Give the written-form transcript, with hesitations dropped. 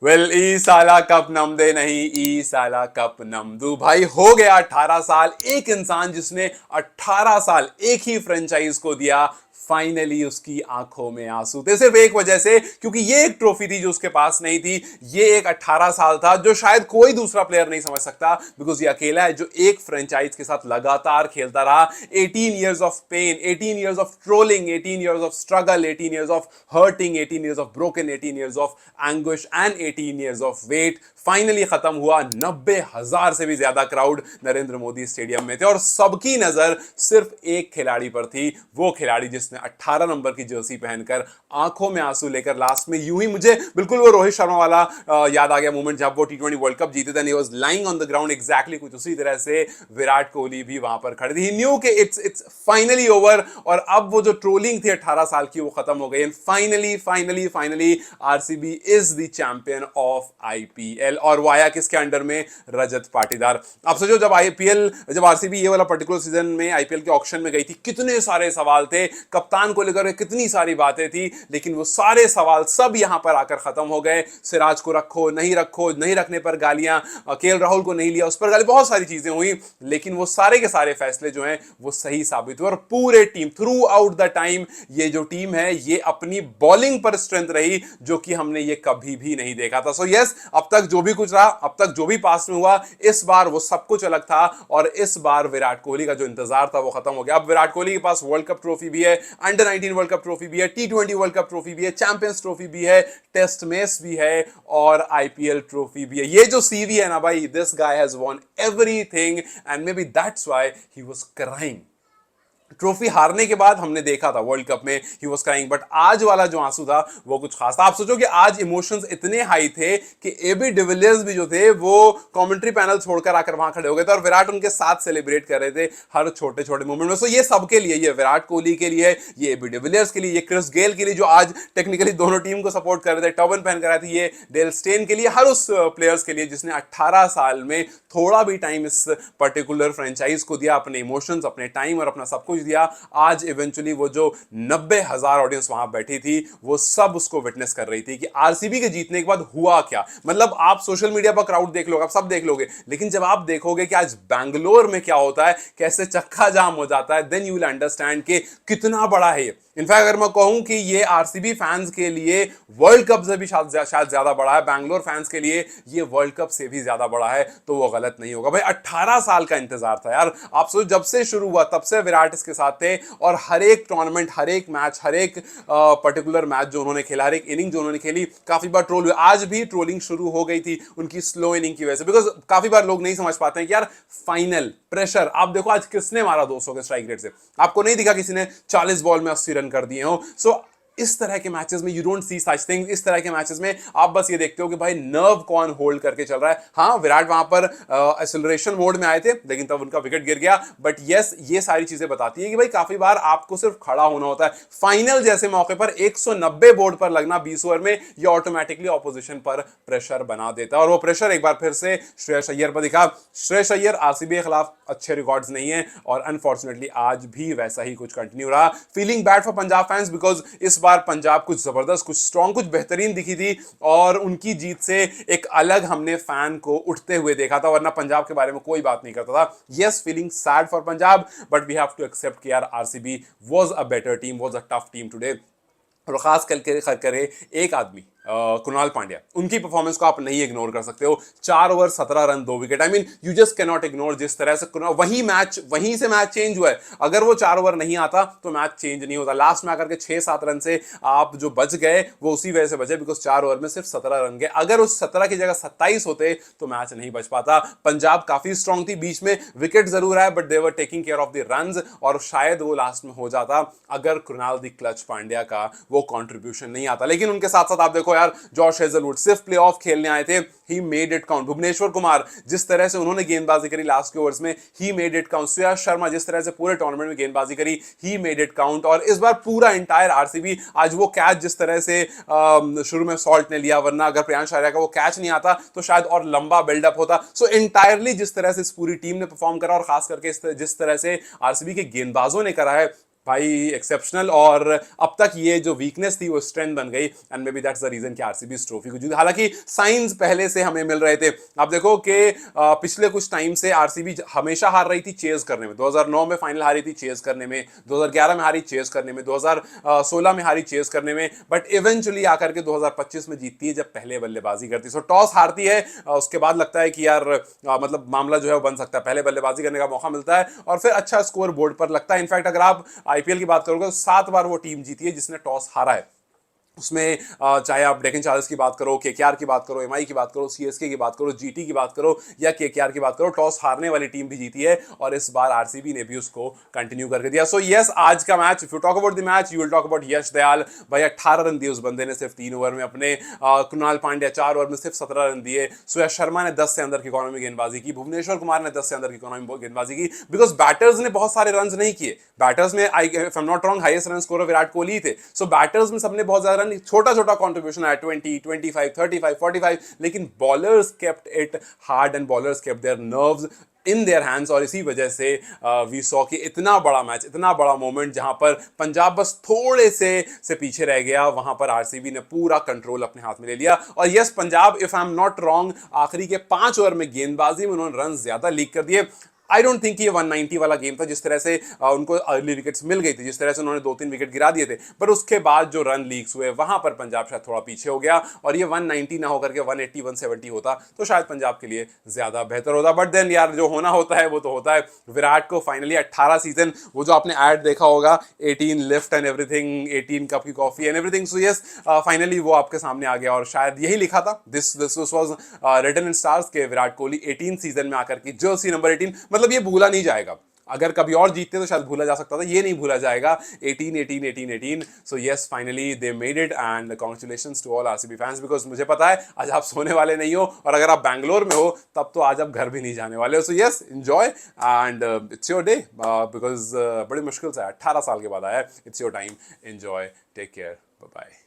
Well ई साला cup नम दे नहीं, ई साला कप नम दू। भाई हो गया 18 साल, एक इंसान जिसने 18 साल एक ही फ्रेंचाइज को दिया, फाइनली उसकी आंखों में आंसू थे, सिर्फ एक वजह से, क्योंकि ये एक ट्रॉफी थी जो उसके पास नहीं थी। ये एक 18 साल था जो शायद कोई दूसरा प्लेयर नहीं समझ सकता, बिकॉज ये अकेला है जो एक फ्रेंचाइज के साथ लगातार खेलता रहा। 18 years of pain, 18 years of trolling, 18 years of struggle, 18 years of hurting, 18 years of broken, 18 years of anguish and 18 years of wait finally खत्म हुआ। 90,000 से भी ज्यादा क्राउड नरेंद्र मोदी स्टेडियम में थे और सबकी नजर सिर्फ एक खिलाड़ी पर थी, वो खिलाड़ी जिसने 18 नंबर की जर्सी पहनकर आंखों में आंसू लेकर लास्ट में यूं ही, मुझे बिल्कुल वो रोहित शर्मा वाला याद आ गया मोमेंट जब वो T20 वर्ल्ड कप जीते थे, he was lying on the ground exactly. कुछ उसी तरह से विराट कोहली भी वहां पर खड़े थे। ही न्यू कि इट्स फाइनली ओवर और अब वो जो ट्रोलिंग थी 18 साल की वो खत्म हो गई। And finally finally finally RCB is the champion of IPL. और वो आया किसके अंडर में? रजत पाटीदार। आप सोचो जब आरसीबी ये वाला पर्टिकुलर सीजन में आईपीएल के ऑक्शन में गई थी, कितने सारे सवाल थे, कप्तान को लेकर कितनी सारी बातें थी, लेकिन वो सारे सवाल सब यहां पर आकर खत्म हो गए। सिराज को रखो, नहीं रखने पर गालियां, केएल राहुल को नहीं लिया उस पर गाली, बहुत सारी चीजें हुई, लेकिन वो सारे के सारे फैसले जो हैं वो सही साबित हुए। और पूरे team through out the time, ये जो टीम है ये अपनी बॉलिंग पर स्ट्रेंथ रही जो कि हमने ये कभी भी नहीं देखा था। सो यस, अब तक जो भी कुछ रहा, अब तक जो भी पास्ट में हुआ, इस बार वो सब कुछ अलग था और इस बार विराट कोहली का जो इंतजार था वो खत्म हो गया। अब विराट कोहली के पास वर्ल्ड कप ट्रॉफी भी है, अंडर 19 वर्ल्ड कप ट्रॉफी भी है, T20 वर्ल्ड कप ट्रॉफी भी है, चैंपियंस ट्रॉफी भी है, टेस्ट मैच भी है और आईपीएल ट्रॉफी भी है। ये जो सीवी है ना भाई, this guy has won everything and maybe that's why he was crying. Trophy हारने के बाद हमने देखा था वर्ल्ड कप में ही वाज क्राइंग, बट आज वाला जो आंसू था वो कुछ खास था। आप सोचो कि आज इमोशंस इतने हाई थे कि एबी डिविलियर्स भी जो थे वो कमेंट्री पैनल छोड़कर आकर वहां खड़े हो गए थे और विराट उनके साथ सेलिब्रेट कर रहे थे हर छोटे छोटे मोमेंट में। सो ये सबके लिए, ये विराट कोहली के लिए, ये एबी डिविलियर्स के लिए, ये क्रिस गेल के लिए जो आज टेक्निकली दोनों टीम को सपोर्ट कर रहे थे, टर्बन पहन कर आए थे, ये डेल स्टेन के लिए, हर उस प्लेयर्स के लिए जिसने 18 साल में थोड़ा भी टाइम इस पर्टिकुलर फ्रेंचाइज को दिया, अपने इमोशंस, अपने टाइम और अपना सब कुछ दिया। आज इवेंचुअली वो जो 90,000 ऑडियंस वहां बैठी थी वो सब उसको विटनेस कर रही थी कि आरसीबी के जीतने के बाद हुआ क्या। मतलब आप सोशल मीडिया पर क्राउड देख लोगे, आप सब देख लोगे, लेकिन जब आप देखोगे कि आज बैंगलोर में क्या होता है, कैसे चक्का जाम हो जाता है, देन यू विल अंडरस्टैंड कि कितना बड़ा है ये। इनफैक्ट अगर मैं कहूं कि ये आरसीबी फैंस के लिए वर्ल्ड कप से भी शायद ज्यादा बड़ा है, बैंगलोर फैंस के लिए ये वर्ल्ड कप से भी ज्यादा बड़ा है, तो वो गलत नहीं होगा भाई। 18 साल का इंतजार था यार। आप सोच, जब से शुरू हुआ तब से विराट इसके साथ थे और हर एक टूर्नामेंट, हर एक मैच, हर एक पर्टिकुलर मैच जो उन्होंने खेला, हर एक इनिंग जो उन्होंने खेली, काफी बार ट्रोल हुआ। आज भी ट्रोलिंग शुरू हो गई थी उनकी स्लो इनिंग की वजह से, बिकॉज काफी बार लोग नहीं समझ पाते हैं कि यार फाइनल प्रेशर। आप देखो आज किसने मारा 200 के स्ट्राइक रेट से, आपको नहीं दिखा किसी ने 40 बॉल में 80 रन कर दिए हो। सो इस तरह के मैचेस में you don't see such things. इस तरह के मैचेस में आप बस ये देखते हो कि भाई नर्व कौन होल्ड करके चल रहा है। हाँ, विराट वहां पर एक्सेलरेशन मोड में आए थे, लेकिन तब उनका विकेट गिर गया। बट यस, ये सारी चीजें बताती है कि भाई काफी बार आपको सिर्फ खड़ा होना होता है। फाइनल जैसे मौके पर 190 बोर्ड पर लगना 20 ओवर में, ये ऑटोमेटिकली ऑपोजिशन पर प्रेशर बना देता है और वो प्रेशर एक बार फिर से श्रेयस अय्यर पर दिखा। श्रेयस अय्यर आरसीबी के खिलाफ अच्छे रिकॉर्ड्स नहीं है और अनफॉर्चुनेटली आज भी वैसा ही कुछ कंटिन्यू रहा। Feeling bad for Punjab fans, because इस बार पंजाब कुछ जबरदस्त, कुछ स्ट्रॉन्ग, कुछ बेहतरीन दिखी थी और उनकी जीत से एक अलग हमने फैन को उठते हुए देखा था, वरना पंजाब के बारे में कोई बात नहीं करता था। Yes, feeling sad for Punjab, but we have to accept कि यार RCB was a better team, was a tough team today. और खास करके एक आदमी कुणाल पांड्या, उनकी परफॉर्मेंस को आप नहीं इग्नोर कर सकते हो। 4 over 17 run 2 wicket, I mean you just can not ignore. जिस तरह से वहीं से मैच चेंज हुआ है। अगर वो 4 ओवर नहीं आता तो मैच चेंज नहीं होता। लास्ट में आकर के 6-7 रन से आप जो बच गए वो उसी वजह से बचे, बिकॉज 4 ओवर में सिर्फ 17 रन गए। अगर उस 17 की जगह 27 होते तो मैच नहीं बच पाता। पंजाब काफी स्ट्रांग थी, बीच में विकेट जरूर आए, but they were taking care of the runs और शायद वो लास्ट में हो जाता अगर कृणाल द क्लच पांड्या का वो कॉन्ट्रीब्यूशन नहीं आता। लेकिन उनके साथ साथ आप देखो यार, जॉश हेजलवुड सिर्फ प्लेऑफ खेलने आए थे, he made it count. Bhuvneshwar Kumar जिस तरह से उन्होंने गेंदबाजी करी लास्ट के ओवर्स में, ही मेड इट काउंट। सुयश शर्मा जिस तरह से पूरे टूर्नामेंट में गेंदबाजी करी, ही मेड इट काउंट। और इस बार पूरा इंटायर आरसीबी, आज वो कैच जिस तरह से शुरू में सॉल्ट ने लिया, वरना अगर प्रियांश आर्या का वो कैच नहीं आता तो शायद और लंबा बिल्डअप होता। सो इंटायरली जिस तरह से इस पूरी टीम ने परफॉर्म करा और खास करके जिस तरह से आरसीबी के गेंदबाजों ने करा है, भाई एक्सेप्शनल। और अब तक ये जो वीकनेस थी वो स्ट्रेंथ बन गई, and maybe that's the reason कि आरसीबी इस ट्रॉफी को जीती। हालांकि साइंस पहले से हमें मिल रहे थे। आप देखो कि पिछले कुछ टाइम से आरसीबी हमेशा हार रही थी चेज करने में। 2009 में फाइनल हारी थी चेज करने में, 2011 में हारी चेज करने में, 2016 में हारी चेज करने में, बट इवेंचुअली आकर के 2025 में जीतती है जब पहले बल्लेबाजी करती है। सो टॉस हारती है, उसके बाद लगता है कि यार मतलब मामला जो है वो बन सकता है, पहले बल्लेबाजी करने का मौका मिलता है और फिर अच्छा स्कोर बोर्ड पर लगता है। इनफैक्ट अगर आप आईपीएल की बात करोगे तो 7 बार वो टीम जीती है जिसने टॉस हारा है। उसमें चाहे आप डेक्कन चार्जर्स की बात करो, केकेआर की बात करो, एमआई की बात करो, सीएसके की बात करो, जीटी की बात करो या केकेआर की बात करो, टॉस हारने वाली टीम भी जीती है और इस बार आरसीबी ने भी उसको कंटिन्यू करके दिया। सो यस, आज का match, if you talk about the match, you will talk about Yash Dayal. भाई 18 रन दिए उस बंदे ने सिर्फ 3 ओवर में अपने। कृणाल पांड्या 4 ओवर में सिर्फ 17 रन दिए। सुयश शर्मा ने 10 से अंदर की इकोनॉमी गेंदबाजी की। भुवनेश्वर कुमार ने 10 से अंदर की इकोनॉमी गेंदबाजी की, बिकॉज बैटर्स ने बहुत सारे रन नहीं किए। बैटर्स में I if I am not wrong highest run scorer Virat Kohli थे। सो बैटर्स में सबने बहुत ज्यादा रन, छोटा छोटा कंट्रीब्यूशन आया, 20, 25, 35, 45, लेकिन bowlers kept it hard and bowlers kept their nerves in their hands. और इसी वजह से वी सॉ कि इतना बड़ा मैच, इतना बड़ा मोमेंट जहां पर पंजाब बस थोड़े से पीछे रह गया, वहां पर आरसीबी ने पूरा कंट्रोल अपने हाथ में ले लिया। और yes, Punjab if I am not wrong आखिरी के 5 ओवर में गेंदबाजी में उन्होंने रन ज्यादा लीक कर दिए। आई डोंट थिंक ये 190 वाला गेम था जिस तरह से उनको अर्ली विकेट्स मिल गई थी, जिस तरह से उन्होंने 2-3 विकेट गिरा दिए थे, पर उसके बाद जो रन लीक्स हुए वहां पर पंजाब शायद थोड़ा पीछे हो गया और ये 190 ना होकर के 180 170 होता तो शायद पंजाब के लिए ज्यादा बेहतर होता। बट देन यार, जो होना होता है वो तो होता है। विराट को फाइनली 18 सीजन, वो जो आपने एड देखा होगा 18 लिफ्ट एंड एवरीथिंग, 18 कप की coffee and everything, so yes finally वो आपके सामने आ गया और शायद यही लिखा था, this was written in stars के विराट कोहली 18 सीजन में आकर के जर्सी नंबर 18, मतलब ये भूला नहीं जाएगा। अगर कभी और जीतते तो शायद भूला जा सकता था, ये नहीं भूला जाएगा। 18 18 18 18। So yes, finally they made it and congratulations to all RCB fans, because मुझे पता है आज आप सोने वाले नहीं हो और अगर आप बैंगलोर में हो तब तो आज आप घर भी नहीं जाने वाले हो। So yes, enjoy and it's your day, because बड़ी मुश्किल से 18 साल के बाद आया। It's your time, enjoy, take care, bye bye.